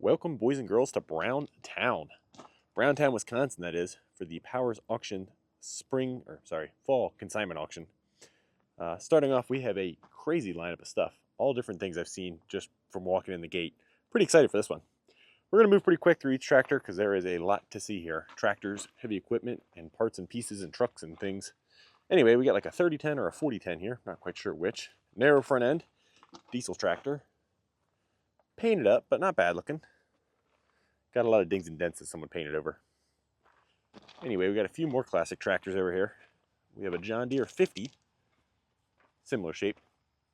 Welcome, boys and girls, to Browntown. Browntown, Wisconsin, that is, for the Powers Auction fall consignment auction. Starting off, we have a crazy lineup of stuff. All different things I've seen just from walking in the gate. Pretty excited for this one. We're going to move pretty quick through each tractor because there is a lot to see here. Tractors, heavy equipment, and parts and pieces and trucks and things. Anyway, we got like a 3010 or a 4010 here. Not quite sure which. Narrow front end, diesel tractor. Painted up, but not bad looking. Got a lot of dings and dents that someone painted over. Anyway, we got a few more classic tractors over here. We have a John Deere 50, similar shape,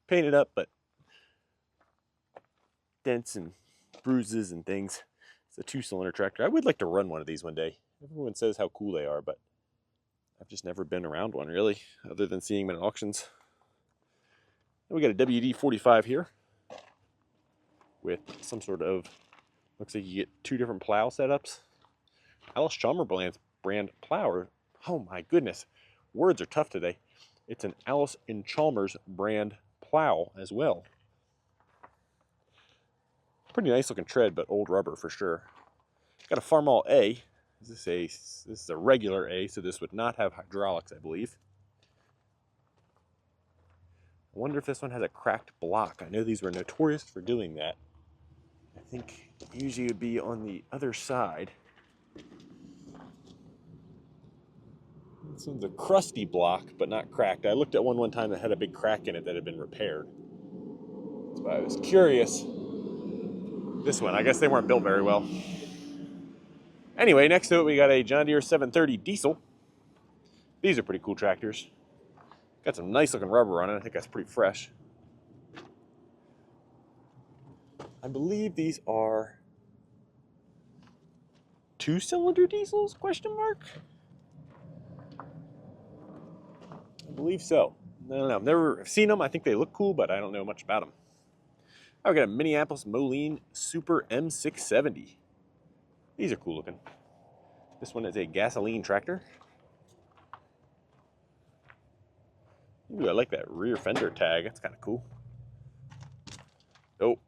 painted up, but dents and bruises and things. It's a 2-cylinder tractor. I would like to run one of these one day. Everyone says how cool they are, but I've just never been around one really, other than seeing them in auctions. And we got a WD-45 here with some sort of, looks like you get 2 different plow setups. Allis-Chalmers brand plow. Oh my goodness, words are tough today. It's an Allis-Chalmers brand plow as well. Pretty nice looking tread, but old rubber for sure. Got a Farmall A. This is a regular A, so this would not have hydraulics, I believe. I wonder if this one has a cracked block. I know these were notorious for doing that. I think usually it would be on the other side. This one's a crusty block, but not cracked. I looked at one time that had a big crack in it that had been repaired. That's why I was curious. This one, I guess they weren't built very well. Anyway, next to it we got a John Deere 730 diesel. These are pretty cool tractors. Got some nice looking rubber on it. I think that's pretty fresh. I believe these are 2-cylinder diesels, question mark? I believe so. I don't know. I've never seen them. I think they look cool, but I don't know much about them. I've got a Minneapolis-Moline Super M670. These are cool looking. This one is a gasoline tractor. Ooh, I like that rear fender tag. That's kind of cool. Oh,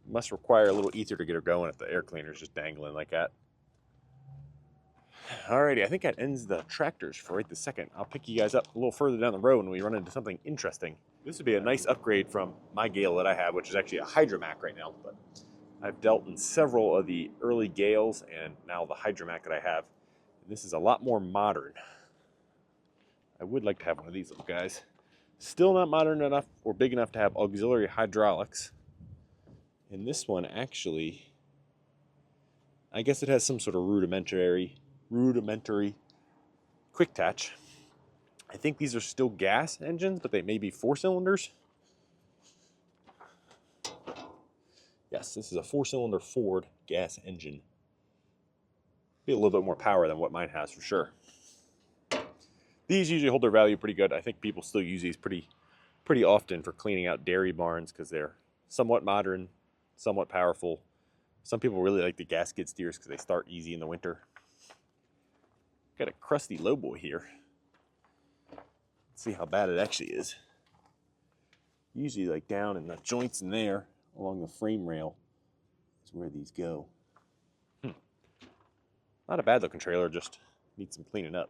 must require a little ether to get her going if the air cleaner's just dangling like that. Alrighty, I think that ends the tractors for right this second. I'll pick you guys up a little further down the road when we run into something interesting. This would be a nice upgrade from my Gale that I have, which is actually a Hydromac right now. But I've dealt in several of the early Gales and now the Hydromac that I have. And this is a lot more modern. I would like to have one of these little guys. Still not modern enough or big enough to have auxiliary hydraulics. And this one actually, I guess it has some sort of rudimentary quick attach. I think these are still gas engines, but they may be 4 cylinders. Yes, this is a 4-cylinder Ford gas engine. Be a little bit more power than what mine has for sure. These usually hold their value pretty good. I think people still use these pretty often for cleaning out dairy barns because they're somewhat modern, somewhat powerful. Some people really like the gas skid steers because they start easy in the winter. Got a crusty lowboy here. Let's see how bad it actually is. Usually like down in the joints in there along the frame rail is where these go. Not a bad looking trailer, just needs some cleaning up.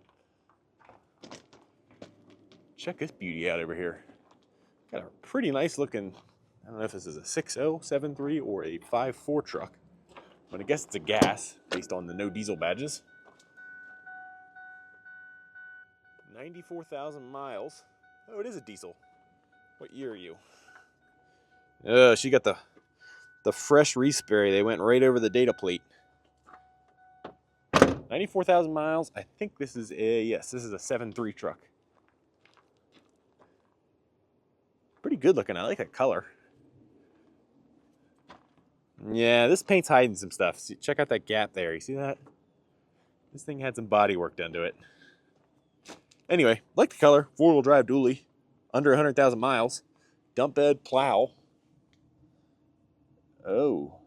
Check this beauty out over here. Got a pretty nice looking, I don't know if this is a 6.0, 7.3 or a 5.4 truck, but I guess it's a gas based on the no diesel badges. 94,000 miles. Oh, it is a diesel. What year are you? Oh, she got the fresh respray. They went right over the data plate. 94,000 miles. I think this is this is a 7.3 truck. Pretty good looking. I like that color. Yeah, this paint's hiding some stuff. See, check out that gap there. You see that? This thing had some body work done to it. Anyway, like the color. 4-wheel drive dually. Under 100,000 miles. Dump bed plow. Oh.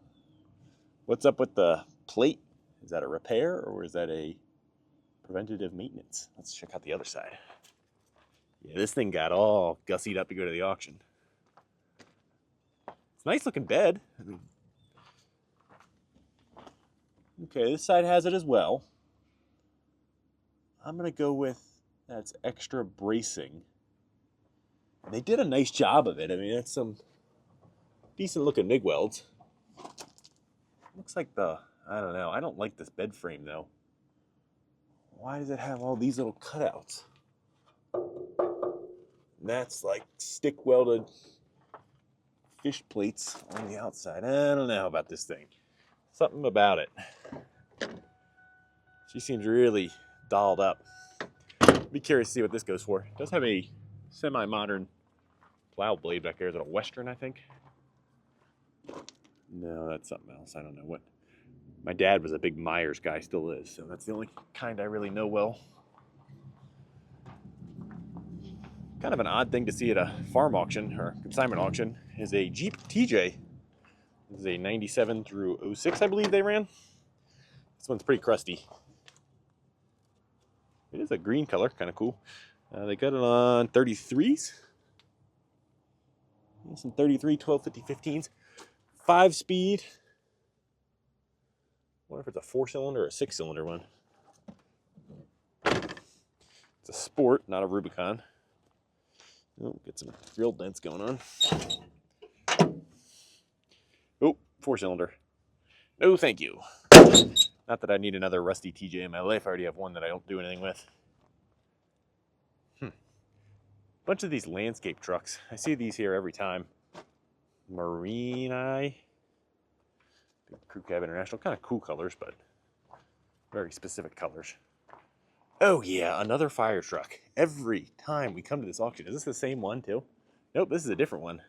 What's up with the plate? Is that a repair or is that a preventative maintenance? Let's check out the other side. Yeah, this thing got all gussied up to go to the auction. It's a nice looking bed. I mean, Okay, this side has it as well. I'm going to go with that's extra bracing. And they did a nice job of it. I mean, that's some decent looking MIG welds. Looks like I don't know. I don't like this bed frame though. Why does it have all these little cutouts? And that's like stick welded fish plates on the outside. I don't know about this thing. Something about it. She seems really dolled up. Be curious to see what this goes for. It does have a semi-modern plow blade back there. Is it a Western, I think? No, that's something else. I don't know what. My dad was a big Myers guy, still is, so that's the only kind I really know well. Kind of an odd thing to see at a farm auction or consignment auction is a Jeep TJ. This is a 97 through 06, I believe they ran. This one's pretty crusty. It is a green color, kind of cool. They got it on 33s. Some 33, 1250 15s. 5-speed. I wonder if it's a 4-cylinder or a 6-cylinder one. It's a Sport, not a Rubicon. Oh, get some drill dents going on. Oh, 4-cylinder. No, thank you. Not that I need another rusty TJ in my life. I already have one that I don't do anything with. Bunch of these landscape trucks. I see these here every time. Marine Eye. Crew Cab International. Kind of cool colors, but very specific colors. Oh yeah, another fire truck. Every time we come to this auction. Is this the same one too? Nope, this is a different one.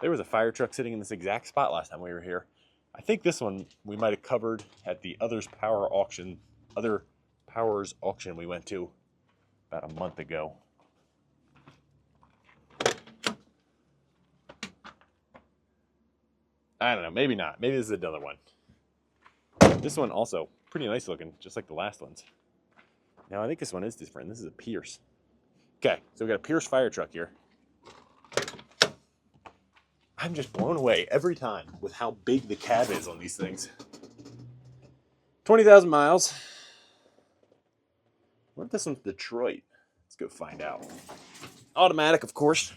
There was a fire truck sitting in this exact spot last time we were here. I think this one we might have covered at the Other Powers auction we went to about a month ago. I don't know, maybe not. Maybe this is another one. This one also pretty nice looking, just like the last ones. Now I think this one is different. This is a Pierce. Okay, so we got a Pierce fire truck here. I'm just blown away every time with how big the cab is on these things. 20,000 miles. What if this one's Detroit? Let's go find out. Automatic, of course.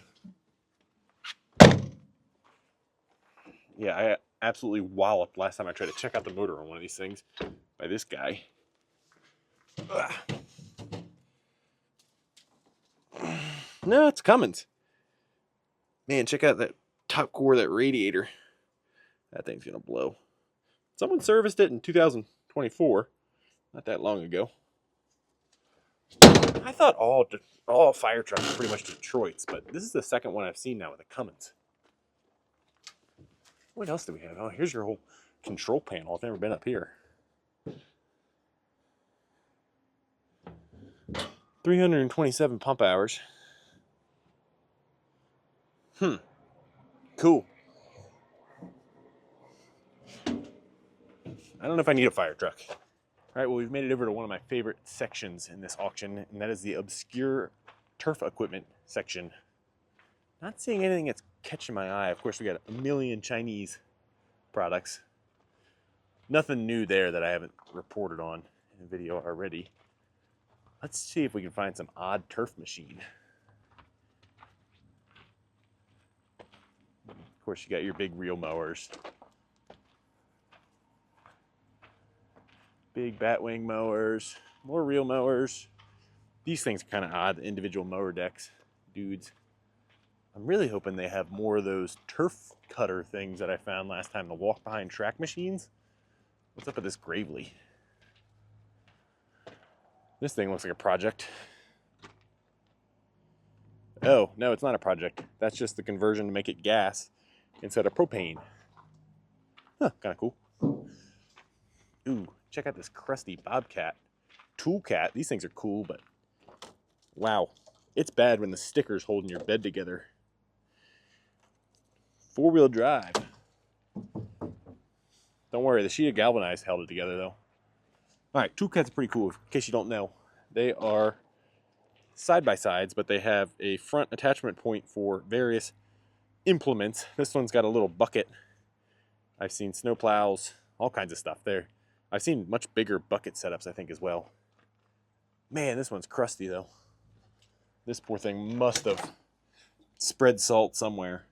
Yeah, I absolutely walloped last time I tried to check out the motor on one of these things by this guy. Ugh. No, it's Cummins. Man, check out that top core of that radiator. That thing's gonna blow. Someone serviced it in 2024, not that long ago. I thought all fire trucks were pretty much Detroit's, but this is the second one I've seen now with a Cummins. What else do we have? Oh, here's your whole control panel. I've never been up here. 327 pump hours. Cool. I don't know if I need a fire truck. All right, well, we've made it over to one of my favorite sections in this auction, and that is the obscure turf equipment section. Not seeing anything that's catching my eye. Of course, we got a million Chinese products. Nothing new there that I haven't reported on in a video already. Let's see if we can find some odd turf machine. Of course, you got your big reel mowers. Big batwing mowers. More reel mowers. These things are kind of odd, individual mower decks. Dudes. I'm really hoping they have more of those turf cutter things that I found last time, the walk behind track machines. What's up with this Gravely? This thing looks like a project. Oh, no, it's not a project. That's just the conversion to make it gas instead of propane. Huh, kind of cool. Ooh, check out this crusty Bobcat. Toolcat. These things are cool, but wow. It's bad when the sticker's holding your bed together. 4-wheel drive. Don't worry, the sheet of galvanized held it together, though. All right, Toolcat's pretty cool, in case you don't know. They are side-by-sides, but they have a front attachment point for various implements. This one's got a little bucket. I've seen snowplows, all kinds of stuff there. I've seen much bigger bucket setups, I think, as well. Man, this one's crusty, though. This poor thing must have spread salt somewhere.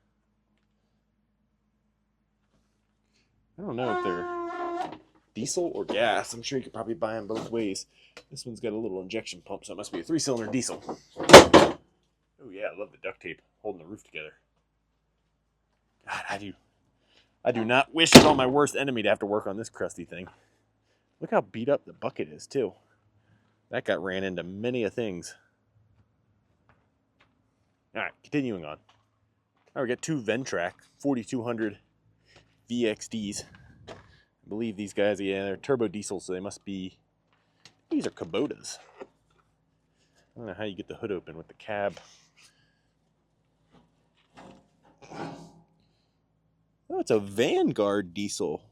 I don't know if they're diesel or gas. I'm sure you could probably buy them both ways. This one's got a little injection pump, so it must be a 3-cylinder diesel. Oh yeah, I love the duct tape holding the roof together. God, I do not wish it on my worst enemy to have to work on this crusty thing. Look how beat up the bucket is, too. That got ran into many a things. All right, continuing on. All right, we got 2 Ventrac 4200 VXDs. I believe these guys, yeah, they're turbo diesels, so they must be, these are Kubotas. I don't know how you get the hood open with the cab. Oh, it's a Vanguard diesel,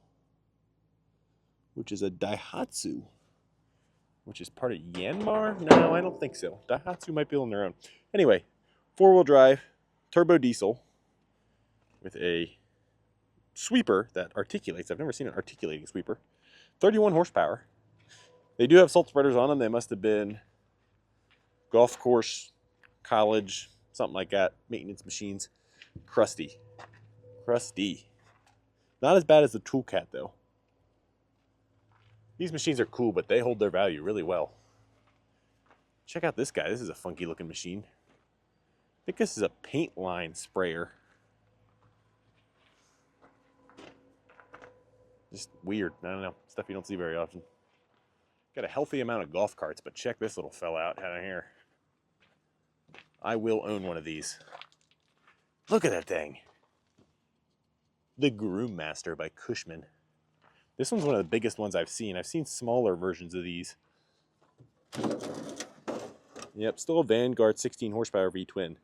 which is a Daihatsu, which is part of Yanmar? No, I don't think so. Daihatsu might be on their own. Anyway, 4-wheel drive, turbo diesel with a sweeper that articulates. I've never seen an articulating sweeper. 31 horsepower. They do have salt spreaders on them. They must have been golf course, college, something like that. Maintenance machines. Crusty. Crusty. Not as bad as the Toolcat, though. These machines are cool, but they hold their value really well. Check out this guy. This is a funky looking machine. I think this is a paint line sprayer. Just weird. I don't know. Stuff you don't see very often. Got a healthy amount of golf carts, but check this little fella out down here. I will own one of these. Look at that thing. The Groom Master by Cushman. This one's one of the biggest ones I've seen. I've seen smaller versions of these. Yep, still a Vanguard 16 horsepower V-twin.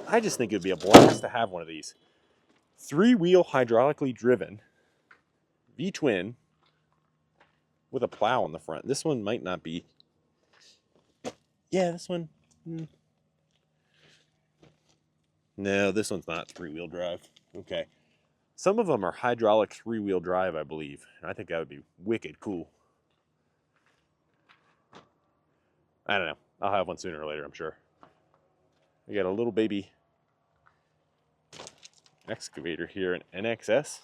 I just think it would be a blast to have one of these. 3-wheel hydraulically driven V-twin with a plow on the front. This one might not be. Yeah, this one. No, this one's not 3-wheel drive. Okay. Some of them are hydraulic 3-wheel drive, I believe. I think that would be wicked cool. I don't know. I'll have one sooner or later, I'm sure. We got a little baby excavator here, an NXS.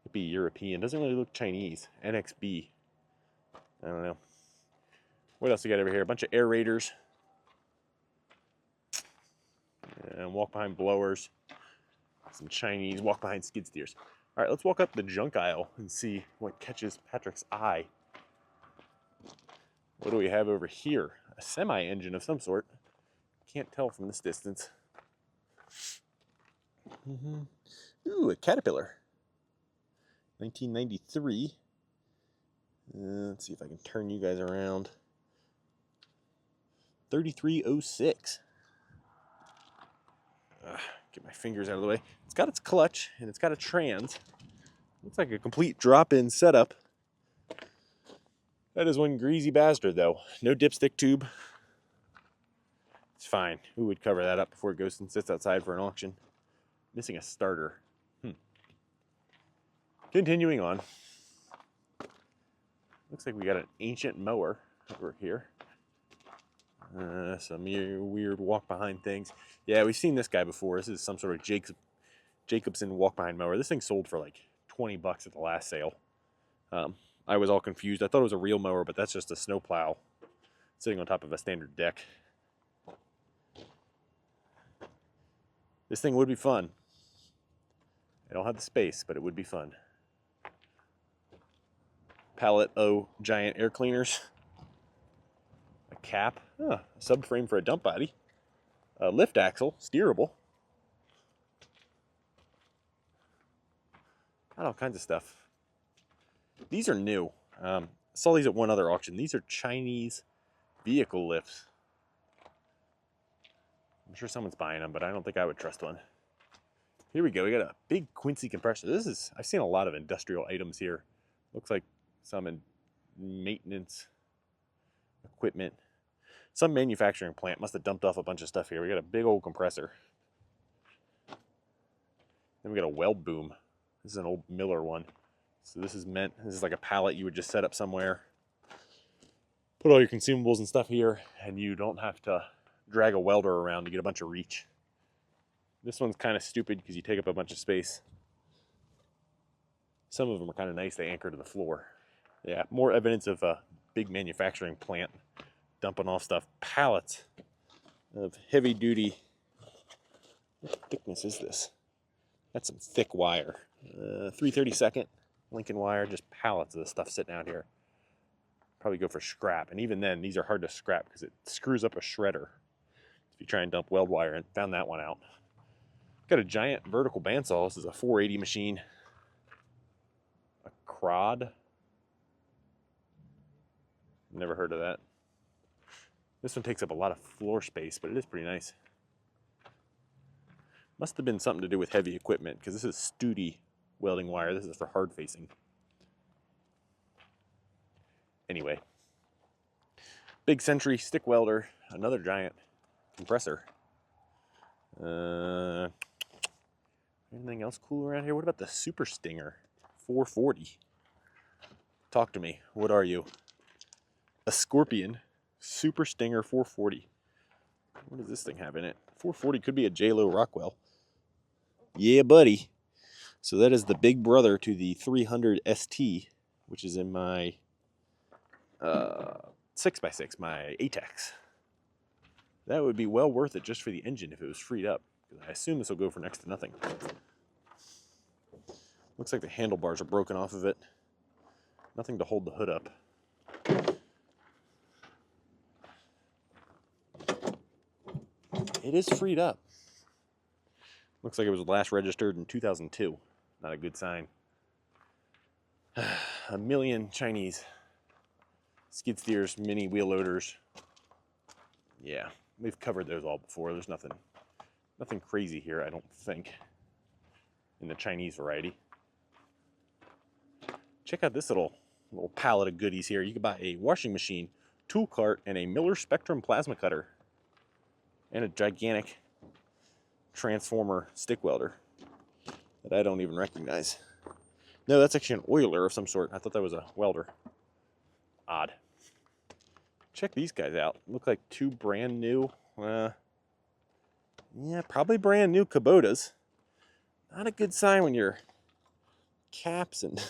It'd be European. Doesn't really look Chinese. NXB. I don't know. What else we got over here? A bunch of aerators. And walk-behind blowers. Some Chinese walk-behind skid steers. All right, let's walk up the junk aisle and see what catches Patrick's eye. What do we have over here? A semi-engine of some sort. Can't tell from this distance. Ooh, a Caterpillar. 1993. Let's see if I can turn you guys around. 3306. Get my fingers out of the way. It's got its clutch and it's got a trans. Looks like a complete drop-in setup. That is one greasy bastard, though. No dipstick tube. It's fine. Who would cover that up before it goes and sits outside for an auction? Missing a starter. Continuing on. Looks like we got an ancient mower over here. Some weird walk-behind things. Yeah, we've seen this guy before. This is some sort of Jacobson walk-behind mower. This thing sold for like 20 bucks at the last sale. I was all confused. I thought it was a real mower, but that's just a snowplow sitting on top of a standard deck. This thing would be fun. I don't have the space, but it would be fun. Pallet O giant air cleaners. A cap. A subframe for a dump body. A lift axle, steerable. Got all kinds of stuff. These are new. I saw these at one other auction. These are Chinese vehicle lifts. I'm sure someone's buying them, but I don't think I would trust one. Here we go. We got a big Quincy compressor. I've seen a lot of industrial items here. Looks like some in maintenance equipment. Some manufacturing plant must have dumped off a bunch of stuff here. We got a big old compressor. Then we got a weld boom. This is an old Miller one. So this is like a pallet you would just set up somewhere. Put all your consumables and stuff here, and you don't have to drag a welder around to get a bunch of reach. This one's kind of stupid because you take up a bunch of space. Some of them are kind of nice, they anchor to the floor. Yeah, more evidence of a big manufacturing plant dumping off stuff. Pallets of heavy duty. What thickness is this? That's some thick wire. 3/32 Lincoln wire, just pallets of this stuff sitting out here. Probably go for scrap, and even then, these are hard to scrap because it screws up a shredder if you try and dump weld wire, and found that one out. Got a giant vertical bandsaw. This is a 480 machine. A Crod. Never heard of that. This one takes up a lot of floor space, but it is pretty nice. Must have been something to do with heavy equipment, because this is Studi welding wire. This is for hard facing. Anyway, big Sentry stick welder, another giant compressor. Anything else cool around here? What about the Super Stinger 440? Talk to me. What are you? A Scorpion Super Stinger 440. What does this thing have in it? 440 could be a J-Lo Rockwell. Yeah, buddy. So that is the big brother to the 300 ST, which is in my 6x6, my ATEX. That would be well worth it just for the engine if it was freed up. I assume this will go for next to nothing. Looks like the handlebars are broken off of it. Nothing to hold the hood up. It is freed up. Looks like it was last registered in 2002. Not a good sign. A million Chinese skid steers, mini wheel loaders. Yeah, we've covered those all before. There's nothing crazy here, I don't think, in the Chinese variety. Check out this little pallet of goodies here. You can buy a washing machine, tool cart, and a Miller Spectrum plasma cutter, and a gigantic transformer stick welder that I don't even recognize. No, that's actually an oiler of some sort. I thought that was a welder. Odd. Check these guys out. Look like two brand new, yeah, probably brand new Kubotas. Not a good sign when your caps and...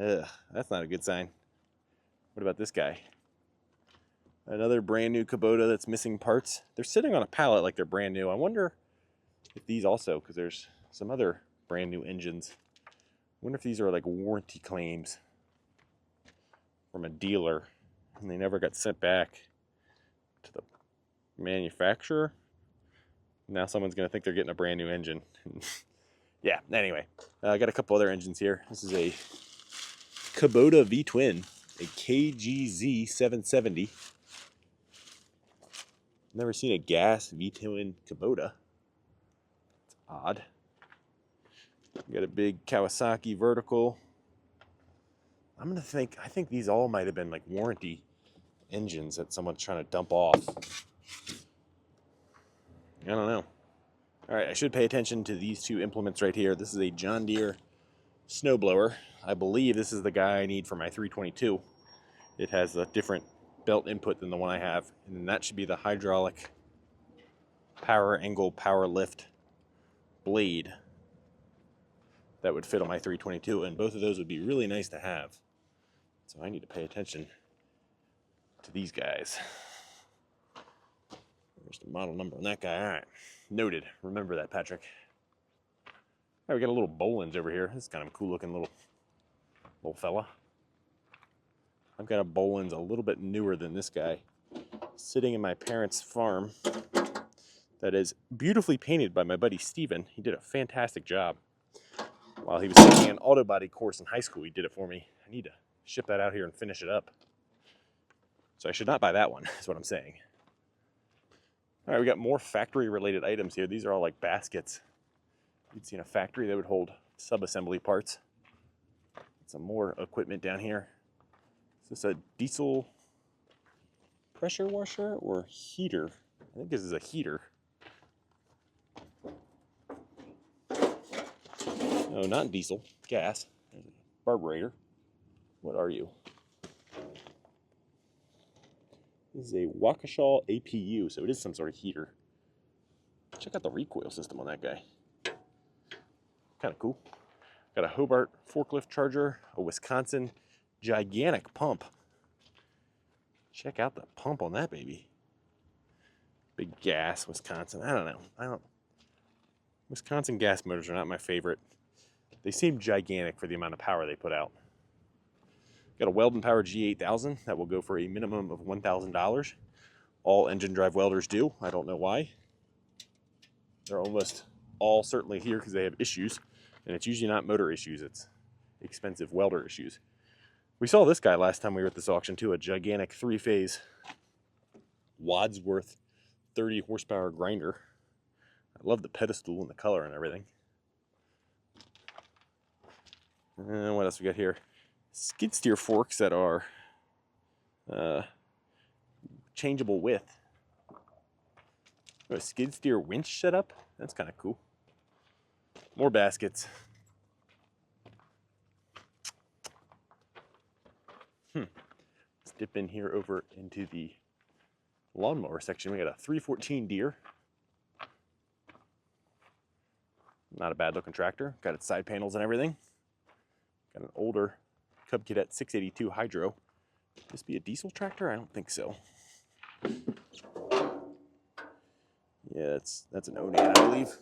Ugh, that's not a good sign. What about this guy? Another brand new Kubota that's missing parts. They're sitting on a pallet like they're brand new. I wonder if these also, because there's some other brand new engines. I wonder if these are like warranty claims from a dealer and they never got sent back to the manufacturer. Now someone's going to think they're getting a brand new engine. Yeah, anyway, I got a couple other engines here. This is a Kubota V-Twin, a KGZ 770. Never seen a gas V-Twin Kubota. It's odd. We got a big Kawasaki vertical. I think these all might have been like warranty engines that someone's trying to dump off. I don't know. All right, I should pay attention to these two implements right here. This is a John Deere snowblower. I believe this is the guy I need for my 322. It has a different belt input than the one I have, and then that should be the hydraulic power angle power lift blade that would fit on my 322, and both of those would be really nice to have. So I need to pay attention to these guys. There's the model number on that guy. All right, noted. Remember that, Patrick. All right, we got a little Bolins over here. This is kind of a cool looking little fella. I've got a Bolins a little bit newer than this guy, sitting in my parents' farm that is beautifully painted by my buddy Steven. He did a fantastic job. While he was taking an auto body course in high school, he did it for me. I need to ship that out here and finish it up. So I should not buy that one, is what I'm saying. All right, we got more factory-related items here. These are all like baskets. You'd see in a factory that would hold sub-assembly parts. Some more equipment down here. Is this a diesel pressure washer or heater? I think this is a heater. No, not diesel, gas. There's a carburetor. What are you? This is a Waukesha APU, so it is some sort of heater. Check out the recoil system on that guy. Kind of cool. Got a Hobart forklift charger, a Wisconsin gigantic pump. Check out the pump on that baby. Big gas, Wisconsin. I don't know. Wisconsin gas motors are not my favorite. They seem gigantic for the amount of power they put out. Got a Weldon Power G1000 that will go for a minimum of $1,000. All engine drive welders do. I don't know why. They're almost all certainly here because they have issues. And it's usually not motor issues, it's expensive welder issues. We saw this guy last time we were at this auction too, a gigantic 3-phase Wadsworth 30 horsepower grinder. I love the pedestal and the color and everything. And what else we got here? Skid steer forks that are changeable width. A skid steer winch setup. That's kind of cool. More baskets. Let's dip in here over into the lawnmower section. We got a 314 Deere. Not a bad looking tractor. Got its side panels and everything. Got an older Cub Cadet 682 Hydro. Could this be a diesel tractor? I don't think so. Yeah, that's an Onan, I believe.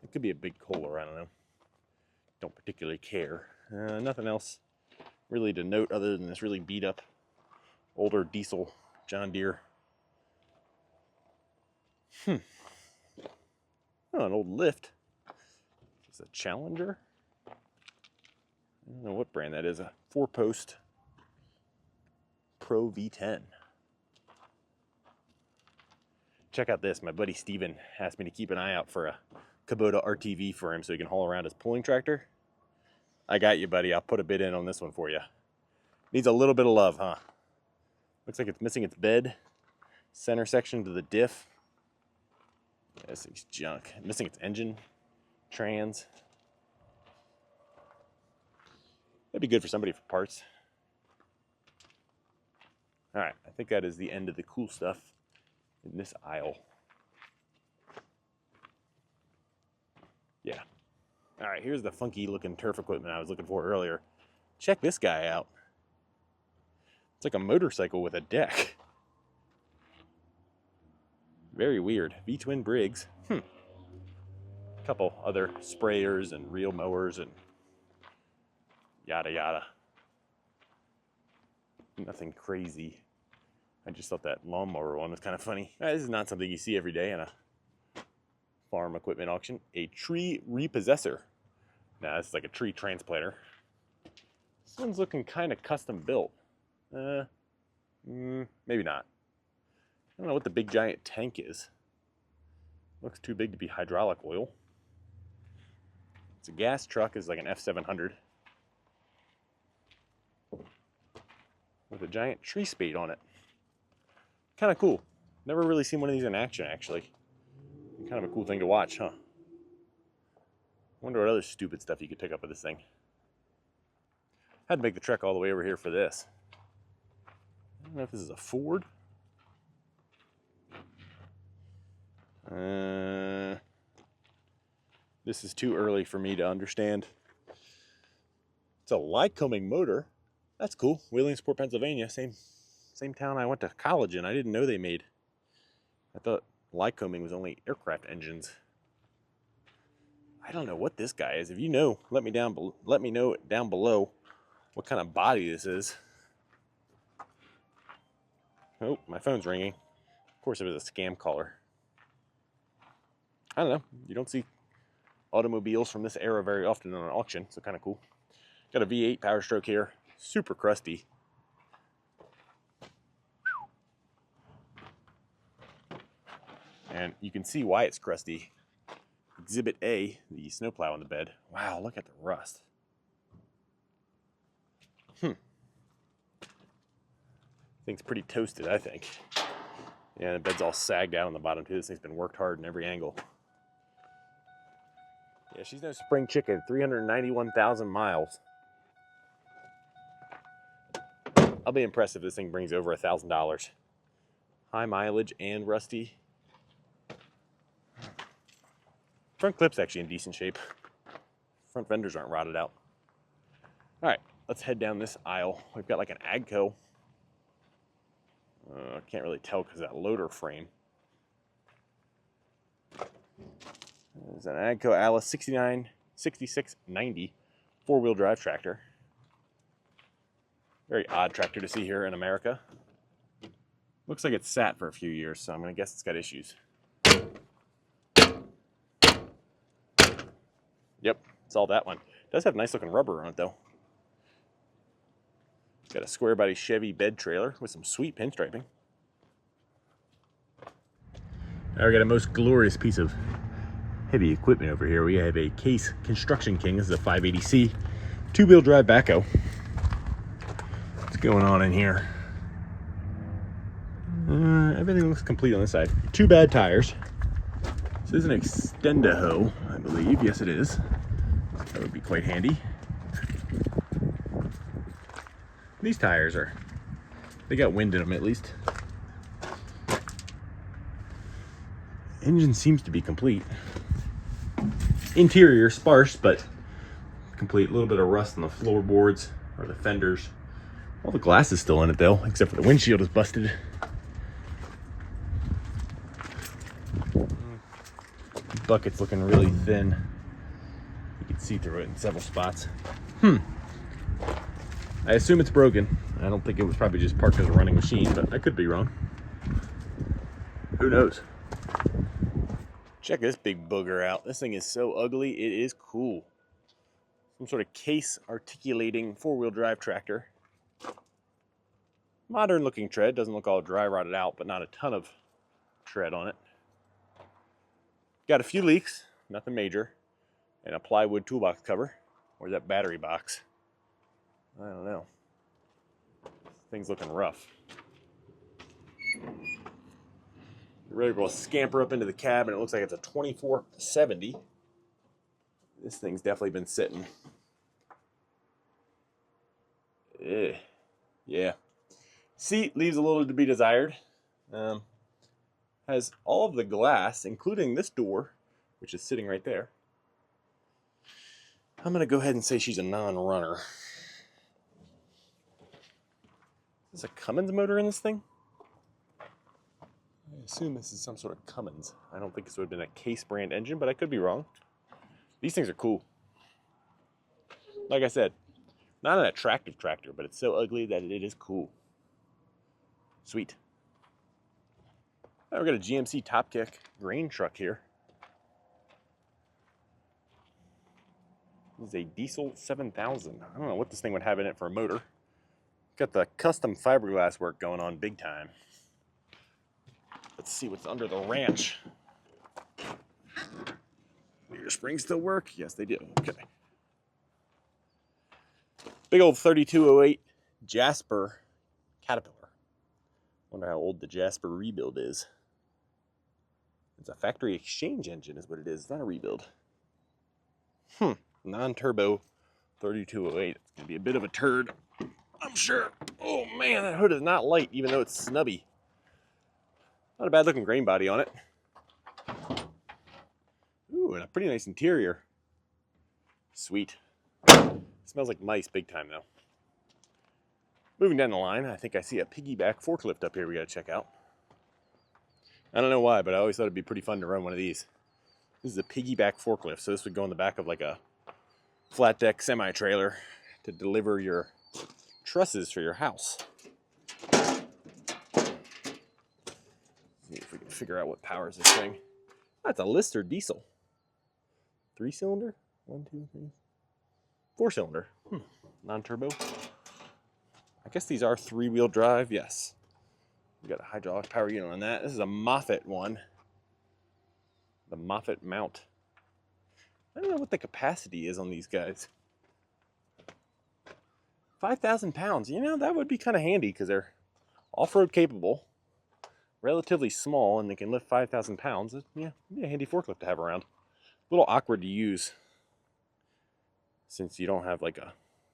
It could be a big Kohler, I don't know. Don't particularly care. Nothing else really to note other than this really beat up older diesel John Deere. Oh, an old lift. It's a Challenger. I don't know what brand that is. A 4-post Pro V10. Check out this. My buddy Steven asked me to keep an eye out for a Kubota RTV for him so he can haul around his pulling tractor. I got you, buddy. I'll put a bid in on this one for you. Needs a little bit of love, huh? Looks like it's missing its bed, center section to the diff. This thing's junk. Missing its engine, trans. That'd be good for somebody for parts. All right, I think that is the end of the cool stuff in this aisle. Yeah. All right, here's the funky looking turf equipment I was looking for earlier. Check this guy out. It's like a motorcycle with a deck. Very weird. V-twin Briggs. A couple other sprayers and reel mowers and yada yada. Nothing crazy. I just thought that lawnmower one was kind of funny. This is not something you see every day in a farm equipment auction. A tree repossessor. Now this is like a tree transplanter. This one's looking kind of custom built. Maybe not. I don't know what the big giant tank is. Looks too big to be hydraulic oil. It's a gas truck. It's like an F700 with a giant tree spade on it. Kind of cool. Never really seen one of these in action, actually. Kind of a cool thing to watch, huh? Wonder what other stupid stuff you could pick up with this thing. Had to make the trek all the way over here for this. I don't know if this is a Ford. This is too early for me to understand. It's a Lycoming motor. That's cool. Williamsport, Pennsylvania. Same town I went to college in. I didn't know they made. I thought Lycoming was only aircraft engines. I don't know what this guy is. If you know, let me know down below what kind of body this is. Oh, my phone's ringing. Of course it was a scam caller. I don't know. You don't see automobiles from this era very often on an auction, so kind of cool. Got a V8 Power Stroke here. Super crusty. And you can see why it's crusty. Exhibit A, the snowplow on the bed. Wow, look at the rust. Thing's pretty toasted, I think. Yeah, the bed's all sagged out on the bottom too. This thing's been worked hard in every angle. Yeah, she's no spring chicken. 391,000 miles. I'll be impressed if this thing brings over $1,000. High mileage and rusty. Front clip's actually in decent shape. Front fenders aren't rotted out. All right, let's head down this aisle. We've got like an Agco. I can't really tell because of that loader frame. There's an Agco Alice 6690 four-wheel drive tractor. Very odd tractor to see here in America. Looks like it's sat for a few years, so I'm going to guess it's got issues. Yep, it's all that one. It does have nice looking rubber on it though. Got a square body Chevy bed trailer with some sweet pinstriping. Now we got a most glorious piece of heavy equipment over here. We have a Case Construction King. This is a 580C two-wheel drive backhoe. What's going on in here? Everything looks complete on this side. Two bad tires. This is an Extend-A-Hoe, I believe. Yes, it is. That would be quite handy. These tires they got wind in them at least. Engine seems to be complete. Interior sparse, but complete. A little bit of rust on the floorboards or the fenders. All the glass is still in it though, except for the windshield is busted. Bucket's looking really thin. You can see through it in several spots. I assume it's broken. I don't think it was probably just parked as a running machine, but I could be wrong. Who knows? Check this big booger out. This thing is so ugly, it is cool. Some sort of Case articulating four-wheel drive tractor. Modern looking tread. Doesn't look all dry rotted out, but not a ton of tread on it. Got a few leaks, nothing major. And a plywood toolbox cover. Where's that battery box? I don't know. Thing's looking rough. You're ready to go scamper up into the cab, and it looks like it's a 2470. This thing's definitely been sitting. Yeah. Seat leaves a little to be desired. Has all of the glass, including this door, which is sitting right there. I'm going to go ahead and say she's a non-runner. Is there a Cummins motor in this thing? I assume this is some sort of Cummins. I don't think this would have been a Case brand engine, but I could be wrong. These things are cool. Like I said, not an attractive tractor, but it's so ugly that it is cool. Sweet. Now we've got a GMC Top Kick grain truck here. This is a diesel 7000. I don't know what this thing would have in it for a motor. Got the custom fiberglass work going on big time. Let's see what's under the ranch. Do your springs still work? Yes, they do. Okay. Big old 3208 Jasper Caterpillar. Wonder how old the Jasper rebuild is. It's a factory exchange engine is what it is. It's not a rebuild. Non-turbo 3208. It's going to be a bit of a turd, I'm sure. Oh man, that hood is not light, even though it's snubby. Not a bad looking grain body on it. Ooh, and a pretty nice interior. Sweet. Smells like mice big time though. Moving down the line, I think I see a piggyback forklift up here we got to check out. I don't know why, but I always thought it'd be pretty fun to run one of these. This is a piggyback forklift, so this would go in the back of like a flat deck semi-trailer to deliver your trusses for your house. See if we can figure out what powers this thing. That's a Lister diesel. 3-cylinder? 1, 2, 3. 4-cylinder. Non-turbo. I guess these are 3-wheel drive. Yes. We got a hydraulic power unit on that. This is a Moffett one. The Moffett mount. I don't know what the capacity is on these guys. 5,000 pounds. You know, that would be kind of handy because they're off-road capable, relatively small, and they can lift 5,000 pounds. Yeah, it'd be a handy forklift to have around. A little awkward to use since you don't have like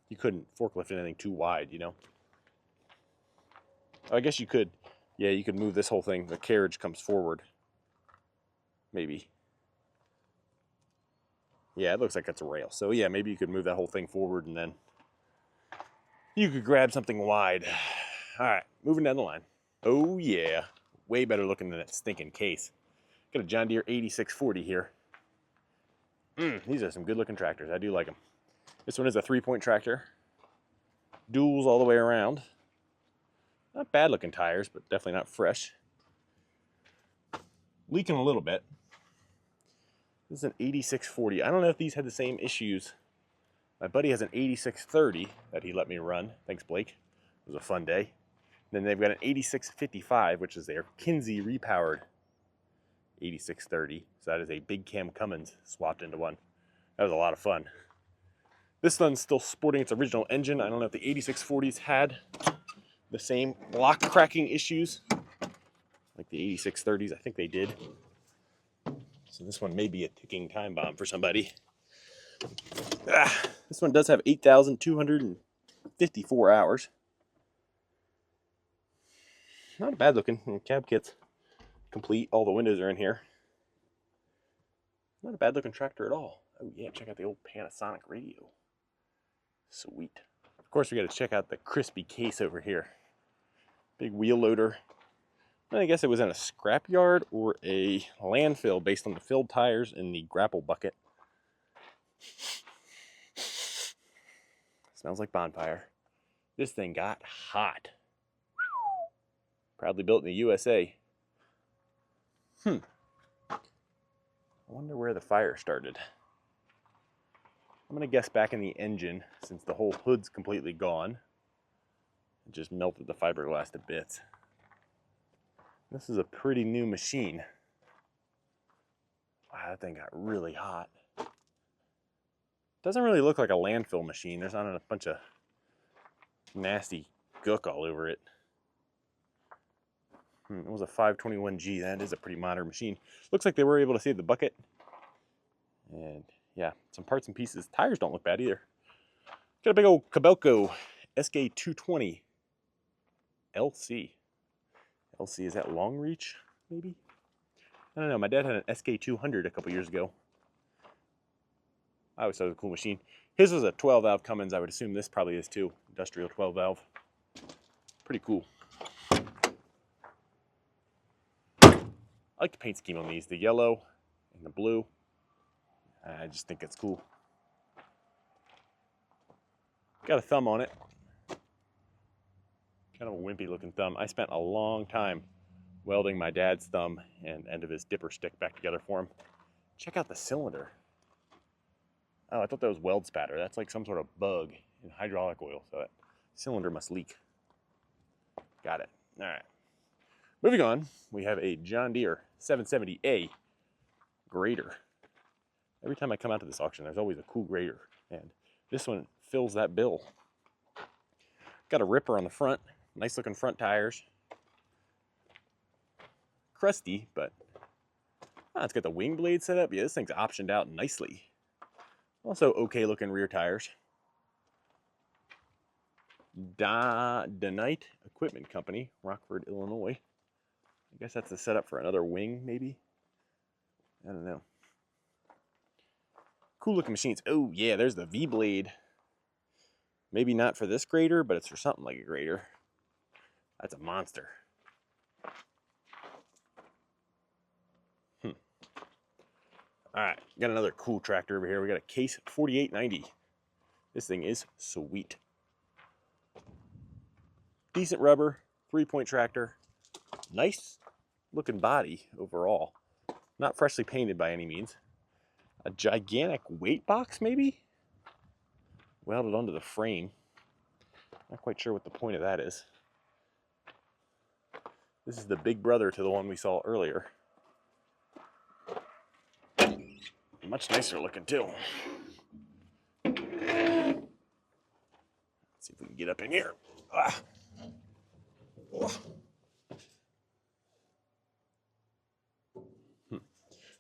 you couldn't forklift anything too wide, you know. I guess you could. Yeah, you could move this whole thing. The carriage comes forward. Maybe. Yeah, it looks like it's a rail. So yeah, maybe you could move that whole thing forward and then you could grab something wide. All right, moving down the line. Oh yeah, way better looking than that stinking case. Got a John Deere 8640 here. These are some good looking tractors. I do like them. This one is a 3-point tractor. Duals all the way around. Not bad looking tires, but definitely not fresh. Leaking a little bit. This is an 8640. I don't know if these had the same issues. My buddy has an 8630 that he let me run. Thanks, Blake. It was a fun day. Then they've got an 8655, which is their Kinsey repowered 8630. So that is a big cam Cummins swapped into one. That was a lot of fun. This one's still sporting its original engine. I don't know if the 8640s had the same lock cracking issues like the 8630s. I think they did. So this one may be a ticking time bomb for somebody. This one does have 8,254 hours. Not a bad looking. Cab kit's complete. All the windows are in here. Not a bad looking tractor at all. Oh yeah, check out the old Panasonic radio. Sweet. Of course, we got to check out the crispy case over here. Big wheel loader. I guess it was in a scrapyard or a landfill based on the filled tires in the grapple bucket. Smells like bonfire. This thing got hot. Proudly built in the USA. I wonder where the fire started. I'm going to guess back in the engine, since the whole hood's completely gone. It just melted the fiberglass to bits. This is a pretty new machine. Wow, that thing got really hot. Doesn't really look like a landfill machine. There's not a bunch of nasty gook all over it. It was a 521G. That is a pretty modern machine. Looks like they were able to save the bucket. And yeah, some parts and pieces. Tires don't look bad either. Got a big old Cabelco SK220 LC. LC, is that long reach, maybe? I don't know. My dad had an SK200 a couple years ago. I always thought it was a cool machine. His was a 12-valve Cummins. I would assume this probably is too. Industrial 12-valve. Pretty cool. I like the paint scheme on these. The yellow and the blue. I just think it's cool. Got a thumb on it. Kind of a wimpy looking thumb. I spent a long time welding my dad's thumb and end of his dipper stick back together for him. Check out the cylinder. Oh, I thought that was weld spatter. That's like some sort of bug in hydraulic oil, so that cylinder must leak. Got it. All right. Moving on, we have a John Deere 770A grader. Every time I come out to this auction, there's always a cool grader, and this one fills that bill. Got a ripper on the front. Nice looking front tires. Crusty, but it's got the wing blade set up. Yeah, this thing's optioned out nicely. Also okay looking rear tires. Donite Equipment Company, Rockford, Illinois. I guess that's the setup for another wing, maybe? I don't know. Cool looking machines. Oh yeah, there's the V-blade. Maybe not for this grader, but it's for something like a grader. That's a monster. All right, got another cool tractor over here. We got a Case 4890. This thing is sweet. Decent rubber, 3-point tractor. Nice looking body overall. Not freshly painted by any means. A gigantic weight box, maybe? Welded onto the frame. Not quite sure what the point of that is. This is the big brother to the one we saw earlier. Much nicer looking too. Let's see if we can get up in here.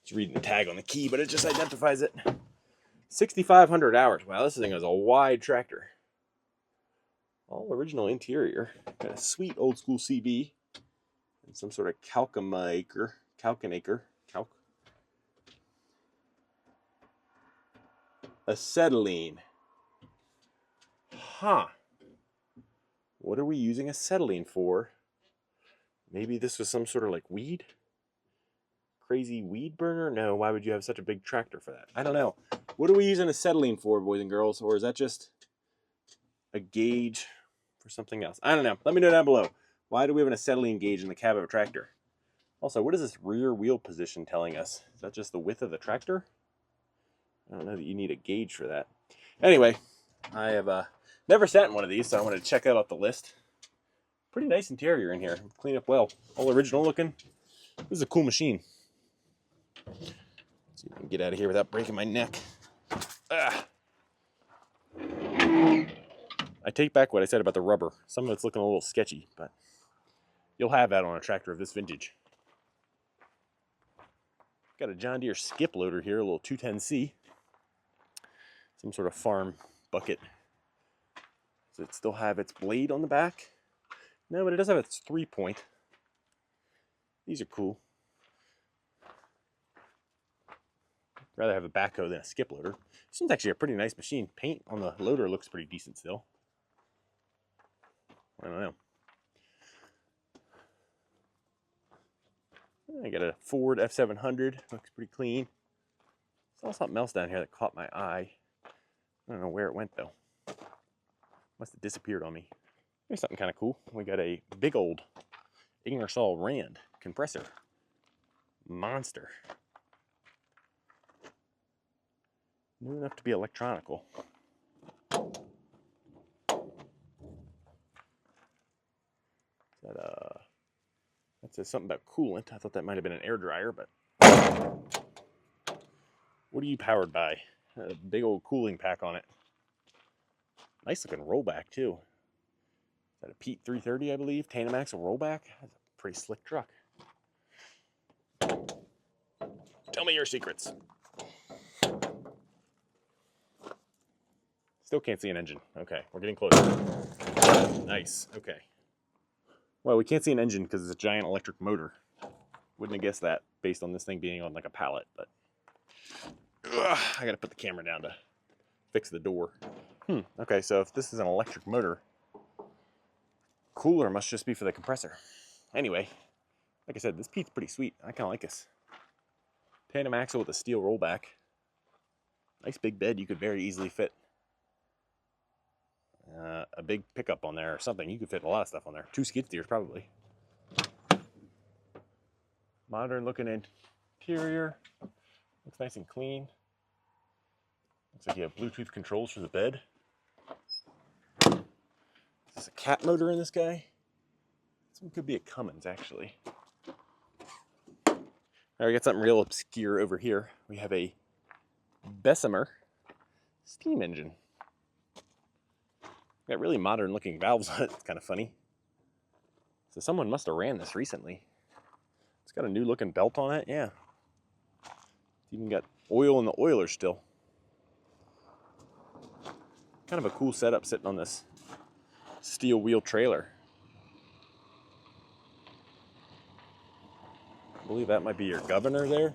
It's reading the tag on the key, but it just identifies it. 6,500 hours. Wow, this thing is a wide tractor. All original interior. Got a sweet old school CB. And some sort of calcinator. Acetylene. Huh. What are we using acetylene for? Maybe this was some sort of like weed? Crazy weed burner? No, why would you have such a big tractor for that? I don't know. What are we using acetylene for, boys and girls? Or is that just a gauge for something else? I don't know. Let me know down below. Why do we have an acetylene gauge in the cab of a tractor? Also, what is this rear wheel position telling us? Is that just the width of the tractor? I don't know that you need a gauge for that. Anyway, I have never sat in one of these, so I wanted to check out the list. Pretty nice interior in here. Clean up well. All original looking. This is a cool machine. Let's see if I can get out of here without breaking my neck. Ah. I take back what I said about the rubber. Some of it's looking a little sketchy, but you'll have that on a tractor of this vintage. Got a John Deere skip loader here, a little 210C. Some sort of farm bucket. Does it still have its blade on the back? No, but it does have its 3-point. These are cool. Rather have a backhoe than a skip loader. This one's actually a pretty nice machine. Paint on the loader looks pretty decent still. I don't know. I got a Ford F700. Looks pretty clean. Saw something else down here that caught my eye. I don't know where it went though. Must have disappeared on me. Here's something kind of cool. We got a big old Ingersoll Rand compressor. Monster. New enough to be electronical. That says something about coolant. I thought that might have been an air dryer, but what are you powered by? A big old cooling pack on it. Nice looking rollback too. Is that a Pete 330, I believe? Tandem axle rollback. That's a pretty slick truck. Tell me your secrets. Still can't see an engine. Okay, we're getting closer. Nice. Okay. Well, we can't see an engine because it's a giant electric motor. Wouldn't have guessed that based on this thing being on like a pallet, but I gotta put the camera down to fix the door. Okay, so if this is an electric motor, cooler must just be for the compressor. Anyway, like I said, this Pete's pretty sweet. I kind of like this. Tandem axle with a steel rollback. Nice big bed you could very easily fit a big pickup on there or something. You could fit a lot of stuff on there. 2 skid steers probably. Modern looking interior. Looks nice and clean. Looks like you have Bluetooth controls for the bed. Is this a cat motor in this guy? This one could be a Cummins actually. All right, we got something real obscure over here. We have a Bessemer steam engine. Got really modern looking valves on it. It's kind of funny. So someone must have ran this recently. It's got a new looking belt on it. Yeah. It's even got oil in the oiler still. Kind of a cool setup sitting on this steel wheel trailer. I believe that might be your governor there.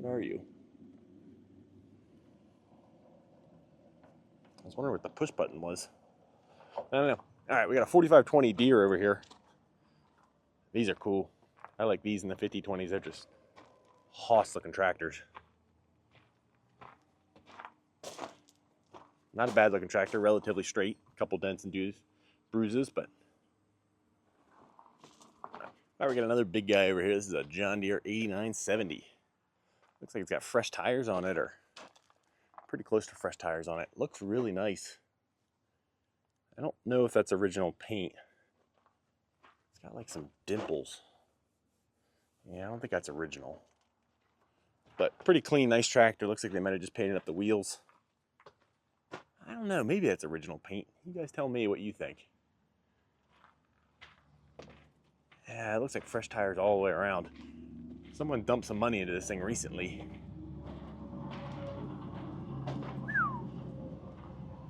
Where are you? I was wondering what the push button was. I don't know. All right, we got a 4520 Deere over here. These are cool. I like these in the 5020s. They're just hoss looking tractors. Not a bad looking tractor, relatively straight. A couple dents and bruises, but. All right, we got another big guy over here. This is a John Deere 8970. Looks like it's got fresh tires on it, or pretty close to fresh tires on it. Looks really nice. I don't know if that's original paint. It's got like some dimples. Yeah, I don't think that's original. But pretty clean, nice tractor. Looks like they might have just painted up the wheels. I don't know, maybe that's original paint. You guys tell me what you think. Yeah, it looks like fresh tires all the way around. Someone dumped some money into this thing recently.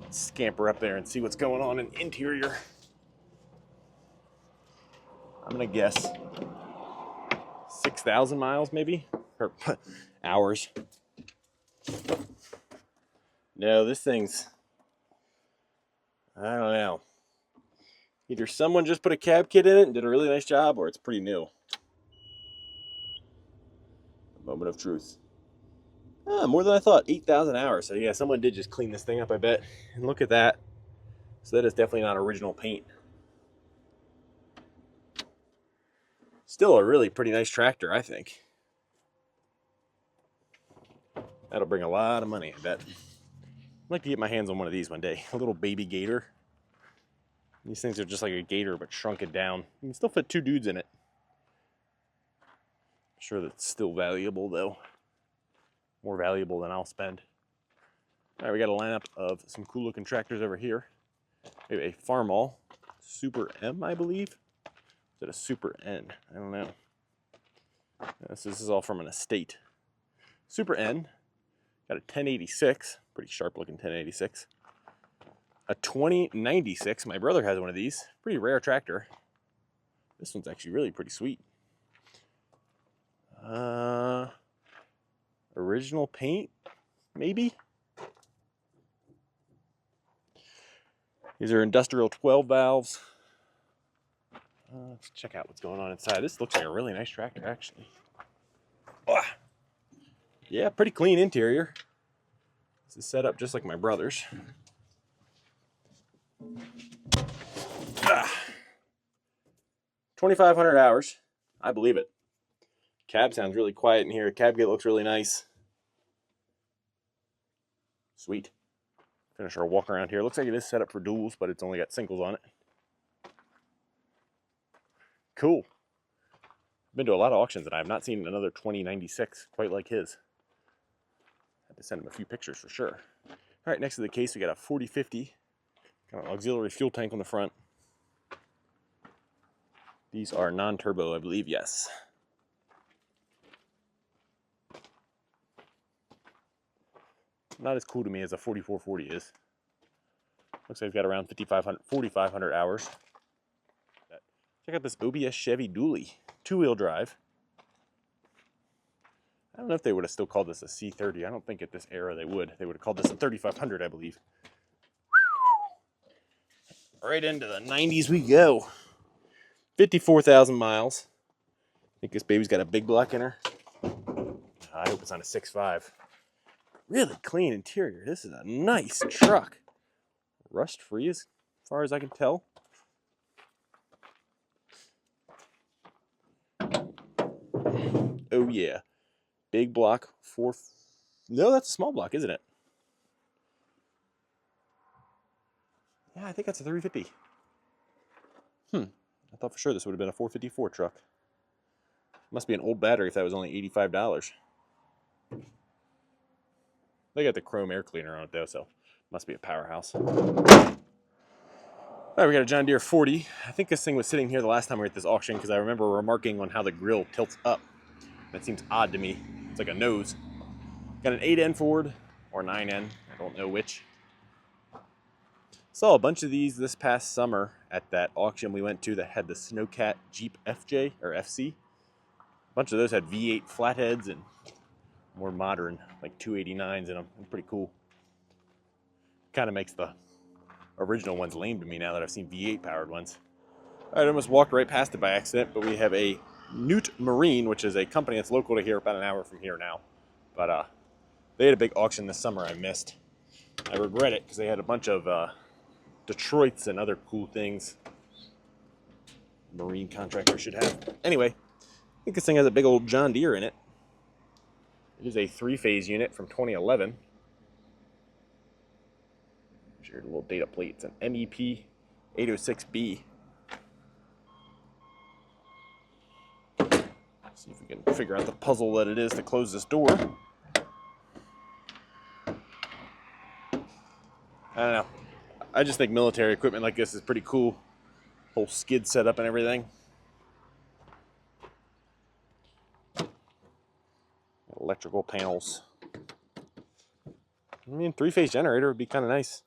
Let's scamper up there and see what's going on in the interior. I'm gonna guess 6,000 miles maybe, or hours. No, this thing's, I don't know. Either someone just put a cab kit in it and did a really nice job, or it's pretty new. Moment of truth. More than I thought, 8,000 hours. So yeah, someone did just clean this thing up, I bet. And look at that. So that is definitely not original paint. Still a really pretty nice tractor, I think. That'll bring a lot of money, I bet. I'd like to get my hands on one of these one day. A little baby gator. These things are just like a gator, but shrunken down. You can still fit 2 dudes in it. I'm sure that's still valuable, though. More valuable than I'll spend. All right, we got a lineup of some cool looking tractors over here. We have a Farmall Super M, I believe. Is it a Super N? I don't know. This is all from an estate. Super N. Got a 1086, pretty sharp looking 1086. A 2096, my brother has one of these. Pretty rare tractor. This one's actually really pretty sweet. Original paint, maybe? These are industrial 12 valves. Let's check out what's going on inside. This looks like a really nice tractor, actually. Yeah, pretty clean interior. This is set up just like my brother's. 2,500 hours. I believe it. Cab sounds really quiet in here. Cab kit looks really nice. Sweet. Finish our walk around here. Looks like it is set up for duals, but it's only got singles on it. Cool. Been to a lot of auctions and I have not seen another 2096 quite like his. Had to send him a few pictures for sure. All right, next to the case we got a 4050. Got an auxiliary fuel tank on the front. These are non-turbo, I believe, yes. Not as cool to me as a 4440 is. Looks like it's got around 4,500 hours. Check out this OBS Chevy dually, 2-wheel drive. I don't know if they would have still called this a C30. I don't think at this era they would. They would have called this a 3500, I believe. Right into the 90s we go. 54,000 miles. I think this baby's got a big block in her. I hope it's on a 6.5. Really clean interior. This is a nice truck. Rust free as far as I can tell. Oh yeah. Big block. No, that's a small block, isn't it? Yeah, I think that's a 350. I thought for sure this would have been a 454 truck. Must be an old battery if that was only $85. They got the chrome air cleaner on it though, so must be a powerhouse. All right, we got a John Deere 40. I think this thing was sitting here the last time we were at this auction because I remember remarking on how the grill tilts up. That seems odd to me. It's like a nose. Got an 8N Ford or 9N. I don't know which. Saw a bunch of these this past summer at that auction we went to that had the Snowcat Jeep FJ or FC. A bunch of those had V8 flatheads and more modern, like 289s in them. Pretty cool. Kind of makes the original ones lame to me now that I've seen V8 powered ones. All right, I almost walked right past it by accident, but we have a Newt Marine, which is a company that's local to here, about an hour from here now. But they had a big auction this summer I missed. I regret it because they had a bunch of Detroits and other cool things marine contractors should have. Anyway, I think this thing has a big old John Deere in it. It is a 3-phase unit from 2011. Here's a little data plate. It's an MEP 806B. See if we can figure out the puzzle that it is to close this door. I don't know. I just think military equipment like this is pretty cool. Whole skid setup and everything. electrical panels. I mean, 3-phase generator would be kind of nice.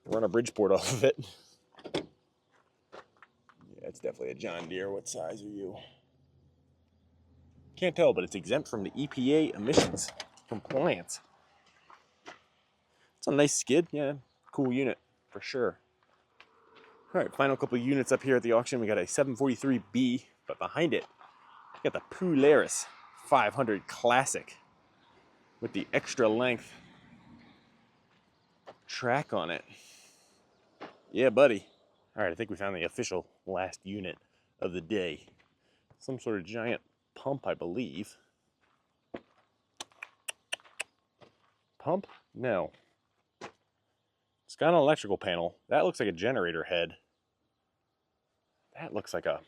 Run a Bridgeport off of it. Yeah, it's definitely a John Deere. What size are you? Can't tell, but it's exempt from the EPA emissions compliance. It's a nice skid. Yeah, cool unit for sure. All right, final couple of units up here at the auction. We got a 743B, but behind it, we got the Polaris 500 Classic with the extra length track on it. Yeah, buddy. All right, I think we found the official last unit of the day. Some sort of giant pump, I believe. Pump? No. It's got an electrical panel. That looks like a generator head. That looks like a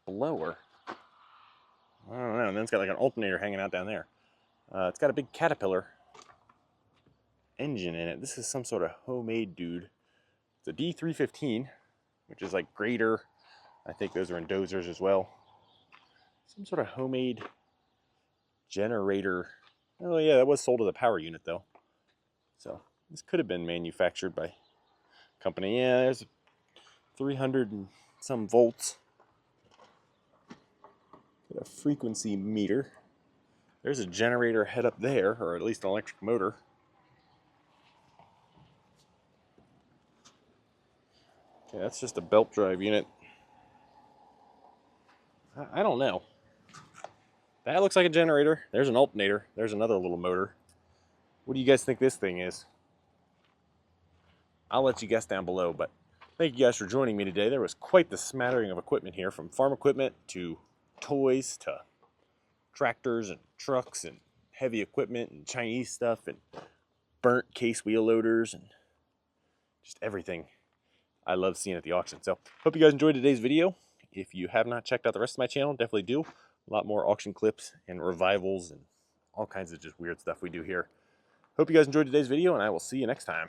blower. I don't know. And then it's got like an alternator hanging out down there. It's got a big Caterpillar engine in it. This is some sort of homemade dude. It's a D315, which is like grader. I think those are in dozers as well. Some sort of homemade generator. Oh yeah, that was sold as a power unit though. So this could have been manufactured by a company. Yeah, there's 300 and some volts. Got a frequency meter. There's a generator head up there, or at least an electric motor. Okay, that's just a belt drive unit. I don't know. That looks like a generator. There's an alternator. There's another little motor. What do you guys think this thing is? I'll let you guess down below, but thank you guys for joining me today. There was quite the smattering of equipment here, from farm equipment to toys to tractors and trucks and heavy equipment and Chinese stuff and burnt case wheel loaders and just everything I love seeing at the auction. So hope you guys enjoyed today's video. If you have not checked out the rest of my channel, definitely do. A lot more auction clips and revivals and all kinds of just weird stuff we do here. Hope you guys enjoyed today's video, and I will see you next time.